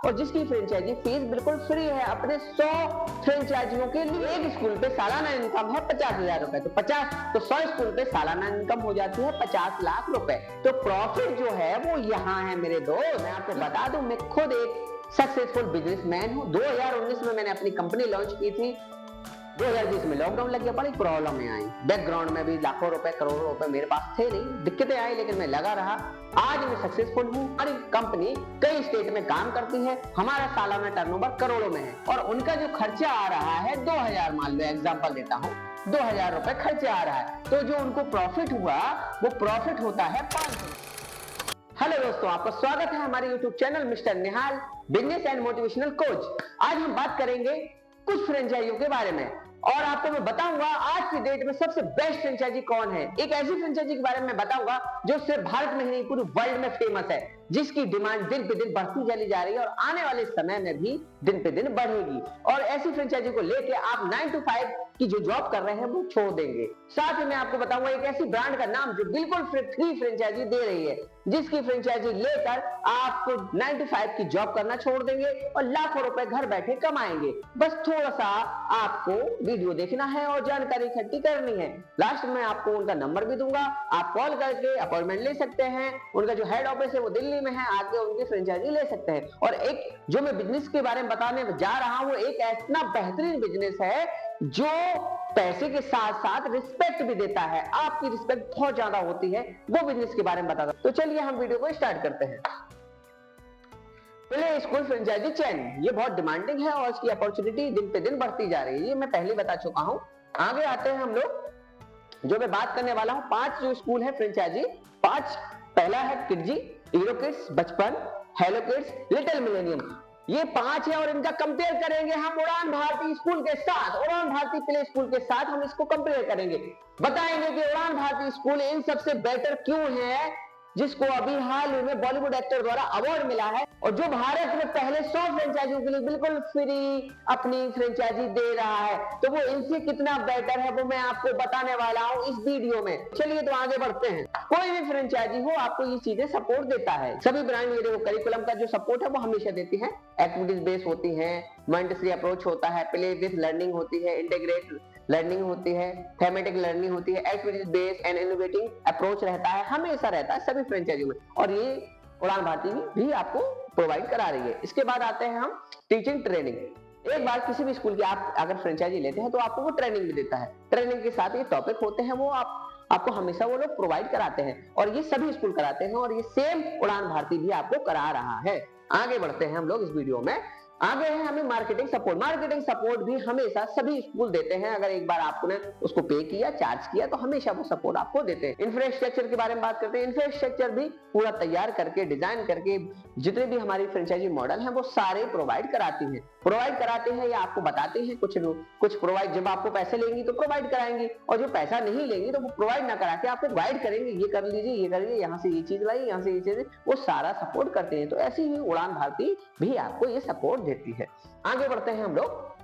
और जिसकी franchise fees बिल्कुल फ्री है अपने 100 फ्रेंचाइजियों के लिए। एक स्कूल पे सालाना इनकम है 50,000 रुपए, तो 100 स्कूल पे सालाना इनकम हो जाती है 50 लाख रुपए। तो प्रॉफिट जो है वो यहाँ है मेरे दोस्त। मैं आपको बता दूं, मैं खुद एक सक्सेसफुल बिजनेसमैन हूँ। 2019 में मैंने अपनी कंपनी लॉन्च की थी। 2020 में लॉकडाउन लग गया, बड़ी प्रॉब्लम में आई। बैकग्राउंड में भी लाखों रुपए करोड़ों रुपए मेरे पास थे नहीं, दिक्कतें आई, लेकिन मैं लगा रहा। आज मैं सक्सेसफुल हूँ। हमारी कंपनी कई स्टेट में काम करती है, हमारा सालाना टर्नओवर करोड़ों में है और उनका जो खर्चा आ रहा है 2000, मान लो एग्जाम्पल देता हूँ, 2000 रुपए खर्चा आ रहा है, तो जो उनको प्रॉफिट हुआ वो प्रॉफिट होता है 500। हेलो दोस्तों, आपका स्वागत है हमारे YouTube channel mister Nihal business and motivational coach. आज हम बात करेंगे कुछ फ्रेंचाइजियों के बारे में और आपको मैं बताऊंगा आज की डेट में सबसे बेस्ट फ्रेंचाइजी कौन है। एक ऐसी फ्रेंचाइजी के बारे में बताऊंगा जो सिर्फ भारत में ही नहीं पूरे वर्ल्ड में फेमस है, जिसकी डिमांड दिन पे दिन बढ़ती चली जा रही है और आने वाले समय में भी दिन पे दिन बढ़ेगी। और ऐसी फ्रेंचाइजी को लेके आप 9 to 5 की जो जॉब कर रहे हैं वो छोड़ देंगे। साथ ही मैं आपको बताऊंगा एक ऐसी ब्रांड का नाम जो बिल्कुल फ्री फ्रेंचाइजी दे रही है, जिसकी फ्रेंचाइजी लेकर आप 9 to 5 की जॉब करना छोड़ देंगे और लाखों रुपए घर बैठे कमाएंगे। बस थोड़ा सा आपको वीडियो देखना है और जानकारी इकट्ठी करनी है। लास्ट में आपको उनका नंबर भी दूंगा, आप कॉल करके अपॉइंटमेंट ले सकते हैं। उनका जो हेड ऑफिस है वो दिल्ली में है, आके उनकी फ्रेंचाइजी ले सकते हैं। और एक जो मैं बिजनेस के बारे में बताने जा रहा हूं, एक ऐसा बेहतरीन बिजनेस है जो पैसे के साथ साथ रिस्पेक्ट भी देता है। आपकी रिस्पेक्ट बहुत ज्यादा होती है, वो बिजनेस के बारे में बताता हूं। तो चलिए हम वीडियो को स्टार्ट करते हैं। प्ले स्कूल फ्रेंचाइजी चेन, ये बहुत डिमांडिंग है और इसकी अपॉर्चुनिटी दिन पे दिन बढ़ती जा रही है, ये मैं पहले बता चुका हूं। आगे आते हैं हम लोग। जो मैं बात करने वाला हूं, 5 जो स्कूल है फ्रेंचाइजी, 5। पहला है किडजी, हीरो किड्स, बचपन, हेलो किड्स, लिटिल मिलेनियम। ये 5 है और इनका कंपेयर करेंगे हम उड़ान भारती स्कूल के साथ, उड़ान भारती प्ले स्कूल के साथ हम इसको कंपेयर करेंगे। बताएंगे कि उड़ान भारती स्कूल इन सबसे बेटर क्यों है, जिसको अभी हाल ही में बॉलीवुड एक्टर द्वारा अवार्ड मिला है और जो भारत में पहले 100 फ्रेंचाइजियों के लिए बिल्कुल फ्री अपनी फ्रेंचाइजी दे रहा है। तो वो इनसे कितना बेटर है वो मैं आपको बताने वाला हूं इस वीडियो में। चलिए तो आगे बढ़ते हैं। कोई भी फ्रेंचाइजी हो आपको ये चीजें सपोर्ट देता है। सभी ब्रांड ये देखो, करिकुलम का जो सपोर्ट है वो हमेशा देती है, एक्टिविटीज बेस होती है, मॉन्टेसरी अप्रोच होता है, प्ले बेस्ड लर्निंग होती है, इंटीग्रेट लर्निंग होती है, थेमेटिक लर्निंग होती है, activities based and innovative approach रहता है, हमेशा रहता है सभी फ्रेंचाइजियों में और ये उड़ान भारती भी आपको प्रोवाइड करा रही है। इसके बाद आते हैं हम टीचिंग ट्रेनिंग। एक बार किसी भी स्कूल की आप अगर फ्रेंचाइजी लेते हैं तो आपको वो ट्रेनिंग भी देता है। ट्रेनिंग के साथ ये टॉपिक होते हैं वो आपको हमेशा वो लोग प्रोवाइड कराते हैं और ये सभी स्कूल कराते हैं और ये सेम उड़ान भारती भी आपको करा रहा है। आगे बढ़ते हैं हम लोग इस वीडियो में। आगे है हमें मार्केटिंग सपोर्ट। मार्केटिंग सपोर्ट भी हमेशा सभी स्कूल देते हैं। अगर एक बार आपने उसको पे किया, चार्ज किया, तो हमेशा वो सपोर्ट आपको देते हैं। इंफ्रास्ट्रक्चर के बारे में बात करते हैं। इंफ्रास्ट्रक्चर भी पूरा तैयार करके, डिजाइन करके जितने भी हमारी फ्रेंचाइजी मॉडल हैं वो सारे प्रोवाइड कराते हैं या आपको बताते हैं। कुछ प्रोवाइड, जब आपको पैसे लेंगी तो प्रोवाइड कराएंगी और जो पैसा नहीं लेंगी तो वो प्रोवाइड ना करा के आपको गाइड करेंगे, ये कर लीजिए, ये करिए, यहाँ से ये चीज लाइए, यहाँ से ये चीज, वो सारा सपोर्ट करते हैं। तो ऐसी ही उड़ान भारती भी आपको ये सपोर्ट देती है। आगे बढ़ते हैं हम लोग।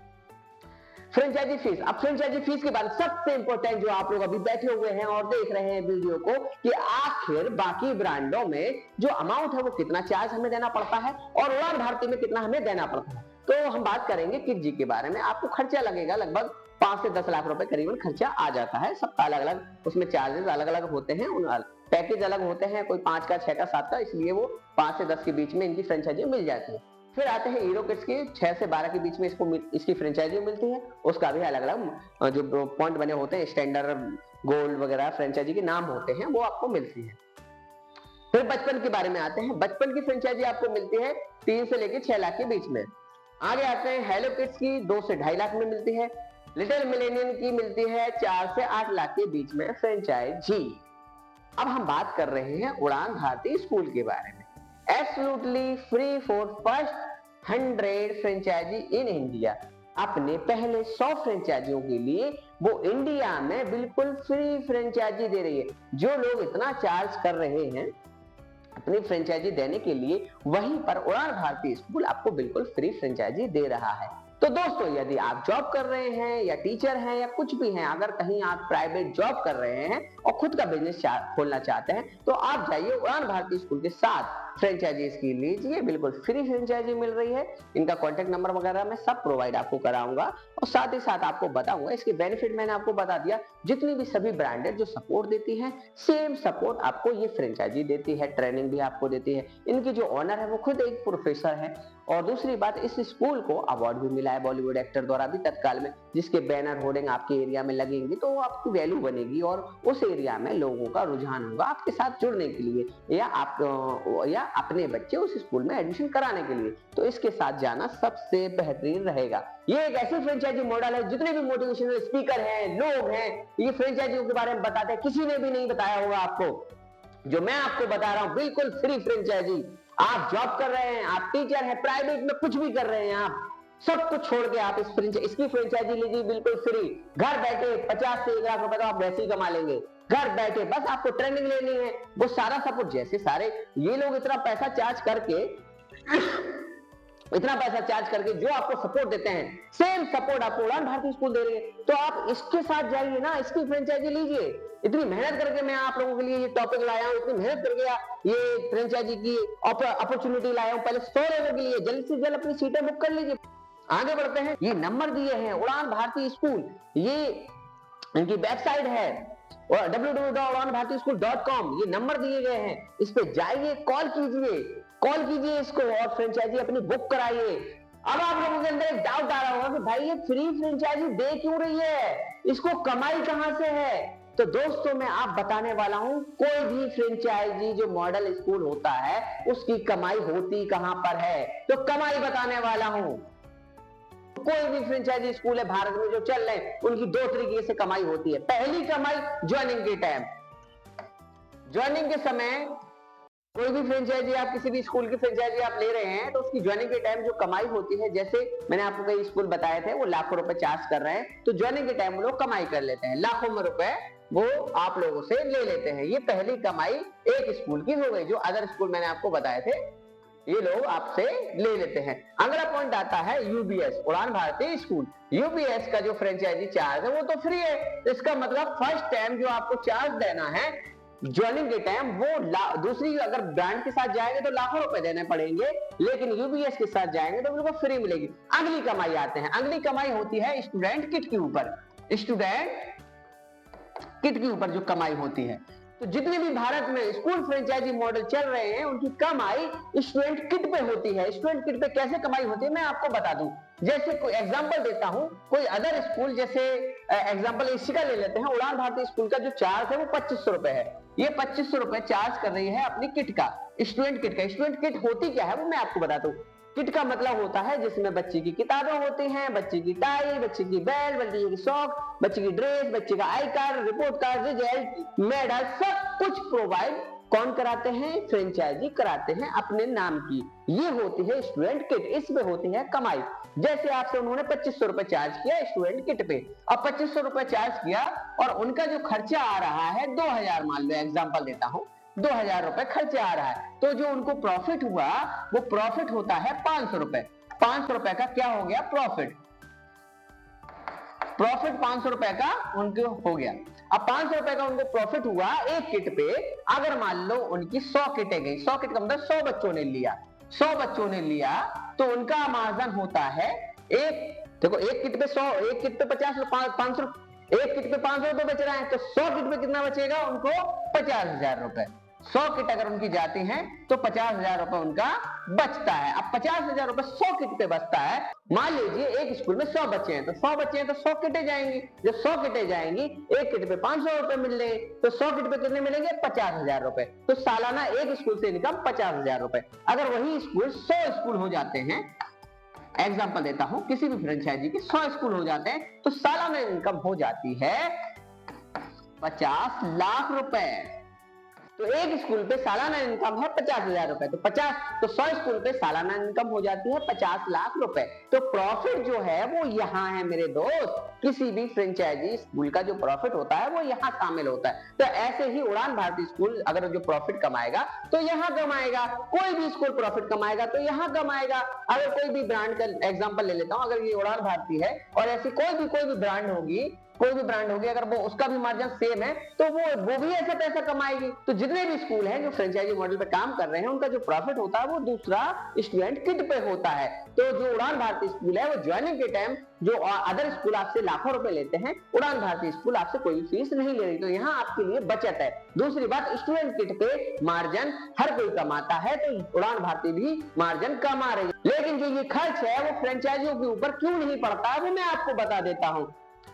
Franchise fee. अब फ्रेंचाइजी फीस के बाद सबसे इंपॉर्टेंट जो आप लोग अभी बैठे हुए हैं और देख रहे हैं वीडियो को, कि आखिर बाकी ब्रांडों में जो अमाउंट है वो कितना चार्ज हमें देना पड़ता है और उड़ान भारती में कितना हमें देना पड़ता है। तो हम बात करेंगे किडजी के बारे में। आपको खर्चा लगेगा लगभग 5 से 10 लाख रुपए करीबन खर्चा आ जाता है। सबका अलग अलग उसमें चार्जेस अलग अलग होते हैं, पैकेज अलग होते हैं, कोई 5 का, 6 का, 7 का, इसलिए वो 5 से 10 के बीच में इनकी फ्रेंचाइजी मिल जाती है। फिर आते हैं हीरो किड्स की, 6 से 12 के बीच में इसकी फ्रेंचाइजी मिलती है। उसका भी अलग अलग जो पॉइंट बने होते हैं, स्टैंडर्ड, गोल्ड वगैरह फ्रेंचाइजी के नाम होते हैं, वो आपको मिलती है। फिर बचपन के बारे में आते हैं। बचपन की फ्रेंचाइजी आपको मिलती है 3 से लेकर 6 लाख के बीच में। आगे आते हैं हेलो किड्स की, 2 से 2.5 लाख में मिलती है। लिटिल मिलेनियम की मिलती है 4 से 8 लाख के बीच में फ्रेंचाइजी। अब हम बात कर रहे हैं उड़ान भारती स्कूल के बारे में। Absolutely free for first 100 franchise in India. अपने पहले 100 फ्रेंचाइजियों के लिए वो इंडिया में बिल्कुल फ्री फ्रेंचाइजी दे रही है। जो लोग इतना चार्ज कर रहे हैं अपनी फ्रेंचाइजी देने के लिए, वहीं पर उड़ान भारती स्कूल आपको बिल्कुल फ्री फ्रेंचाइजी दे रहा है। तो दोस्तों, यदि आप जॉब कर रहे हैं या टीचर हैं या कुछ भी हैं, अगर कहीं आप प्राइवेट जॉब कर रहे हैं और खुद का बिजनेस खोलना चाहते हैं, तो आप जाइए उड़ान भारती स्कूल के साथ फ्रेंचाइजी इसकी लीजिए, बिल्कुल फ्री फ्रेंचाइजी मिल रही है। इनका कॉन्टेक्ट नंबर वगैरह मैं सब प्रोवाइड आपको कराऊंगा और साथ ही साथ आपको बताऊंगा इसके बेनिफिट। मैंने आपको बता दिया, जितनी भी सभी ब्रांडेड जो सपोर्ट देती हैं, सेम सपोर्ट आपको ये फ्रेंचाइजी देती है, ट्रेनिंग भी आपको देती है। इनकी जो ऑनर है वो खुद एक प्रोफेसर है। और दूसरी बात, इस स्कूल को अवार्ड भी मिला है बॉलीवुड एक्टर द्वारा भी तत्काल में, जिसके बैनर होर्डिंग आपके एरिया में लगेंगे तो आपकी वैल्यू बनेगी और उस एरिया में लोगों का रुझान होगा आपके साथ जुड़ने के लिए या अपने बच्चे उस स्कूल में एडमिशन कराने के लिए। तो इसके साथ जाना सबसे बेहतरीन रहेगा। ये एक ऐसी फ्रेंचाइजी मॉडल है, जितने भी मोटिवेशनल स्पीकर हैं, लोग हैं, ये फ्रेंचाइजियों के बारे में बताते हैं, किसी ने भी नहीं बताया होगा आपको। जो मैं आपको बता रहा हूं, बिल्कुल फ्री फ्रेंचाइजी। आप जॉब कर रहे हैं, आप टीचर हैं, प्राइवेट में कुछ भी कर रहे हैं, आप सब कुछ छोड़ के आप इसकी फ्रेंचाइजी लीजिए, बिल्कुल फ्री। घर बैठे 50 से 1 लाख रुपए तो आप वैसे ही कमा लेंगे। घर बैठे बस आपको ट्रेनिंग लेनी है, वो सारा सपोर्ट। जैसे सारे ये लोग इतना पैसा चार्ज करके जो आपको सपोर्ट देते हैं, सेम सपोर्ट आपको उड़ान भारती स्कूल दे रही है। तो आप इसके साथ जाइए ना, इसकी फ्रेंचाइजी लीजिए। इतनी मेहनत करके मैं आप लोगों के लिए ये टॉपिक लाया हूं, इतनी मेहनत करके ये फ्रेंचाइजी की अपॉर्चुनिटी लाया हूं। पहले 100 लोगों के लिए जल्द से जल्द अपनी सीटें बुक कर लीजिए। आगे बढ़ते हैं। ये नंबर दिए हैं उड़ान भारती स्कूल, ये इनकी वेबसाइट है www.udanbhartischool.com। ये नंबर दिए गए हैं, इस पे जाइए, कॉल कीजिए इसको और फ्रेंचाइजी अपनी बुक कराइए। अब आप लोगों के अंदर एक डाउट आ रहा होगा कि भाई ये फ्री फ्रेंचाइजी दे क्यों रही है, इसको कमाई कहां से है? तो दोस्तों मैं आप बताने वाला हूं, कोई भी फ्रेंचाइजी जो मॉडल स्कूल होता है उसकी कमाई होती कहां पर है, तो कमाई बताने वाला हूं। कोई भी फ्रेंचाइजी स्कूल है भारत में जो चल रहे हैं, उनकी 2 तरीके से कमाई होती है। पहली कमाई ज्वाइनिंग के टाइम, ज्वाइनिंग के समय कोई भी फ्रेंचाइजी, आप किसी भी स्कूल की फ्रेंचाइजी आप ले रहे हैं तो उसकी ज्वाइनिंग के टाइम जो कमाई होती है, जैसे मैंने आपको कई स्कूल बताए थे वो लाखों रुपए चार्ज कर रहे हैं, तो ज्वाइनिंग के टाइम वो लोग कमाई कर लेते हैं, लाखों में रुपए वो आप लोगों से ले लेते हैं। ये पहली कमाई एक स्कूल की हो गई। जो अदर स्कूल मैंने आपको बताए थे ये लोग आपसे ले लेते हैं। अगला पॉइंट आता है यूबीएस, उड़ान भारती स्कूल। यूबीएस का जो फ्रेंचाइजी चार्ज है वो तो फ्री है। इसका मतलब फर्स्ट टाइम जो आपको चार्ज देना है ज्वाइनिंग के टाइम, वो दूसरी अगर ब्रांड के साथ जाएंगे तो लाखों रुपए देने पड़ेंगे, लेकिन यूबीएस के साथ जाएंगे तो बिल्कुल फ्री मिलेगी। अगली कमाई आते हैं। अगली कमाई होती है स्टूडेंट किट के ऊपर। स्टूडेंट किट के ऊपर जो कमाई होती है, तो जितने भी भारत में स्कूल फ्रेंचाइजी मॉडल चल रहे हैं उनकी कमाई स्टूडेंट किट पे होती है। स्टूडेंट किट पे कैसे कमाई होती है मैं आपको बता दूं। जैसे कोई एग्जांपल देता हूं, कोई अदर स्कूल, जैसे एग्जांपल इसी का ले लेते हैं। उड़ान भारती स्कूल का जो चार्ज है वो 2500 रुपए है। ये 2500 रुपए चार्ज कर रही है अपनी किट का, स्टूडेंट किट का। स्टूडेंट किट होती क्या है वो मैं आपको बताता हूँ। किट का मतलब होता है जिसमें बच्चे की किताबें होती हैं, बच्चे की टाई, बच्चे की बेल्ट, बच्चे की सॉक, बच्चे की ड्रेस, बच्चे का I card, report card, result, medal, सब कुछ प्रोवाइड कौन कराते हैं? फ्रेंचाइजी कराते हैं अपने नाम की। ये होती है स्टूडेंट किट, इसमें होती है कमाई। जैसे आपसे उन्होंने 2500 रुपए चार्ज किया स्टूडेंट किट पे, अब 2500 रुपए चार्ज किया और उनका जो खर्चा आ रहा है 2000, मान लो एग्जांपल देता हूं, 2000 रुपए खर्चा आ रहा है, तो जो उनको प्रॉफिट हुआ वो प्रॉफिट होता है 500 रुपए। 500 रुपए का क्या हो गया? प्रॉफिट 500 रुपए का उनको हो गया। अब 500 रुपए का उनको प्रॉफिट हुआ एक किट पे। अगर मान लो उनकी 100 किटें गई, 100 किट का मतलब 100 बच्चों ने लिया, 100 बच्चों ने लिया तो उनका मार्जिन होता है देखो एक किट पे 100, एक किट पे 50, 500, एक किट पे 500 रुपए बच रहा है, तो 100 किट पे कितना बचेगा उनको? 50,000 रुपए। 100 किट अगर उनकी जाती हैं तो 50,000 रुपए उनका बचता है। अब 50,000 रुपए 100 किट पे बचता है। मान लीजिए एक स्कूल में 100 बच्चे हैं, तो 100 बच्चे हैं तो 100 किटें जाएंगी। जब 100 किटें जाएंगी, एक किट पे 500 रुपए मिल रहे हैं, तो 100 किट पे कितने मिलेंगे? 50,000 रुपए। तो सालाना एक स्कूल से इनकम 50,000 रुपए। अगर वही स्कूल 100 स्कूल हो जाते हैं, एग्जाम्पल देता हूं, किसी भी फ्रेंचाइजी के 100 स्कूल हो जाते हैं, तो सालाना इनकम हो जाती है 50 लाख रुपए। तो एक स्कूल पे सालाना इनकम है 50,000 रुपए, तो 100 स्कूल पे सालाना इनकम हो जाती है 50 लाख रुपए। तो प्रॉफिट जो है वो यहाँ है मेरे दोस्त। किसी भी फ्रेंचाइजी स्कूल का जो प्रॉफिट होता है वो यहाँ शामिल होता है। तो ऐसे ही उड़ान भारती स्कूल अगर जो प्रॉफिट कमाएगा तो यहाँ कमाएगा, कोई भी स्कूल प्रॉफिट कमाएगा तो यहाँ कमाएगा। अगर कोई भी ब्रांड का एग्जाम्पल ले लेता हूँ, अगर ये उड़ान भारती है और ऐसी कोई भी ब्रांड होगी कोई भी ब्रांड होगी, अगर वो उसका भी मार्जिन सेम है तो वो भी ऐसा पैसा कमाएगी। तो जितने भी स्कूल हैं जो फ्रेंचाइजी मॉडल पे काम कर रहे हैं, उनका जो प्रॉफिट होता है वो दूसरा स्टूडेंट किट पे होता है। तो जो उड़ान भारती स्कूल है, वो ज्वाइनिंग के टाइम जो अदर स्कूल आपसे लाखों रुपए लेते हैं, उड़ान भारती स्कूल आपसे कोई फीस नहीं ले रही। तो यहाँ आपके लिए बचत है। दूसरी बात, स्टूडेंट किट पे मार्जिन हर कोई कमाता है, तो उड़ान भारती भी मार्जिन कमा रही है। लेकिन जो ये खर्च है वो फ्रेंचाइजियों के ऊपर क्यों नहीं पड़ता है, वो मैं आपको बता देता हूँ।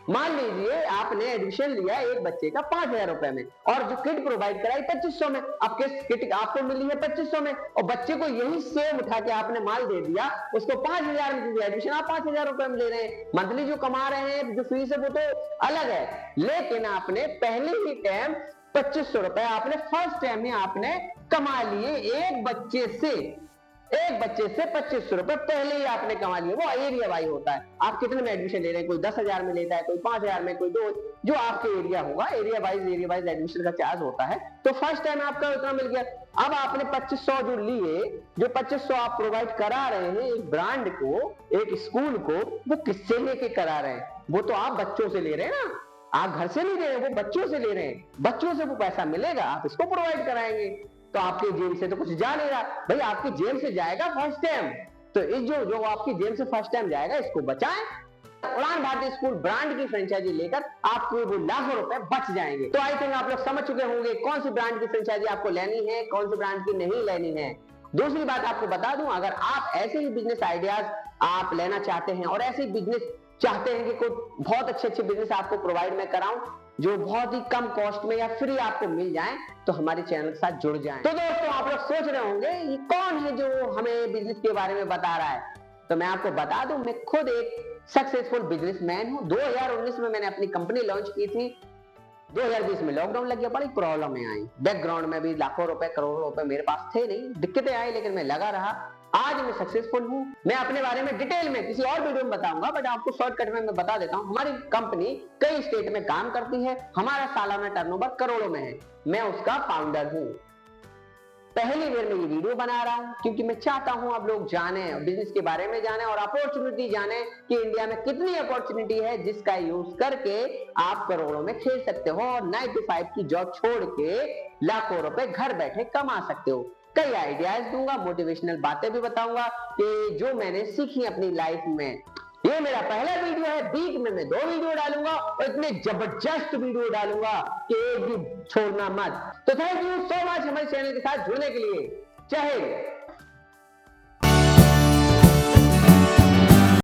मान लीजिए आपने एडमिशन लिया एक बच्चे का 5,000 रुपए में, और जो किट प्रोवाइड कराई 2500 में। अब किट आपको मिली है 2500 में, और बच्चे को यही सेम उठा के आपने माल दे दिया, उसको 5,000 में दी एडमिशन, आप 5,000 रुपए में ले रहे हैं। मंथली जो कमा रहे हैं, जो फीस है वो तो अलग है, लेकिन आपने पहले ही टाइम 2500 रुपए आपने फर्स्ट टाइम में आपने कमा लिए। एक बच्चे से 2500 रुपए पहले ही आपने कमा लिए। वो एरिया वाइज होता है, आप कितने में एडमिशन ले रहे हैं, कोई 10,000 में लेता है, कोई 5,000 में, कोई 2, जो आपके एरिया होगा, एरिया वाइज एडमिशन का चार्ज होता है। तो फर्स्ट टाइम आपका उतना मिल गया। अब आपने 2500 जो लिए, जो 2500 आप प्रोवाइड करा रहे हैं एक ब्रांड को, एक स्कूल को, वो किससे लेके करा रहे हैं? वो तो आप बच्चों से ले रहे हैं ना, आप घर से नहीं ले रहे, वो बच्चों से ले रहे हैं। बच्चों से वो पैसा मिलेगा, आप इसको प्रोवाइड कराएंगे, तो आपकी जेब से तो कुछ जा नहीं रहा भाई, आपकी जेब से जाएगा फर्स्ट टाइम। तो इस जो आपकी जेब से फर्स्ट टाइम जाएगा, इसको बचाएं। उड़ान भारती स्कूल ब्रांड की फ्रेंचाइजी लेकर आपको वो लाखों रुपए बच जाएंगे। तो आई थिंक आप लोग समझ चुके होंगे कौन सी ब्रांड की फ्रेंचाइजी आपको लेनी है, कौन सी ब्रांड की नहीं लेनी है। दूसरी बात आपको बता दूं, अगर आप ऐसे ही बिजनेस आइडियाज आप लेना चाहते हैं और ऐसे ही बिजनेस चाहते हैं कि कोई बहुत अच्छे बिजनेस आपको प्रोवाइड मैं कराऊं जो बहुत ही कम कॉस्ट में या फ्री आपको मिल जाए, तो हमारे चैनल के साथ जुड़ जाएं। तो दोस्तों, आप लोग सोच रहे होंगे ये कौन है जो हमें बिजनेस के बारे में बता रहा है। तो मैं आपको बता दूं, मैं खुद एक सक्सेसफुल बिजनेसमैन हूं। 2019 में मैंने अपनी कंपनी लॉन्च की थी। 2020 में लॉकडाउन लग गया, बड़ी प्रॉब्लम आई। बैकग्राउंड में भी लाखों रुपए, करोड़ों रुपए मेरे पास थे नहीं, दिक्कतें आई, लेकिन मैं लगा रहा। आज मैं सक्सेसफुल हूं। मैं अपने बारे में डिटेल में किसी और वीडियो में बताऊंगा, बट आपको शॉर्टकट में मैं बता देता हूं। हमारी कंपनी कई स्टेट में काम करती है, हमारा सालाना टर्नओवर करोड़ों में है। मैं उसका फाउंडर हूं। पहली बार मैं ये वीडियो बना रहा हूं क्योंकि मैं चाहता हूं आप लोग जाने, बिजनेस के बारे में जाने और अपॉर्चुनिटी जाने कि इंडिया में कितनी अपॉर्चुनिटी है जिसका यूज करके आप करोड़ों में खेल सकते हो और 9 to 5 की जॉब छोड़ के लाखों रुपए घर बैठे कमा सकते हो। कई आइडियाज दूंगा, मोटिवेशनल बातें भी बताऊंगा कि जो मैंने सीखी अपनी लाइफ में। ये मेरा पहला वीडियो है, वीक में मैं 2 वीडियो डालूंगा और इतने जबरदस्त वीडियो डालूंगा कि एक भी छोड़ना मत। तो थैंक यू सो मच हमारे चैनल के साथ जुड़ने के लिए। जय हिंद।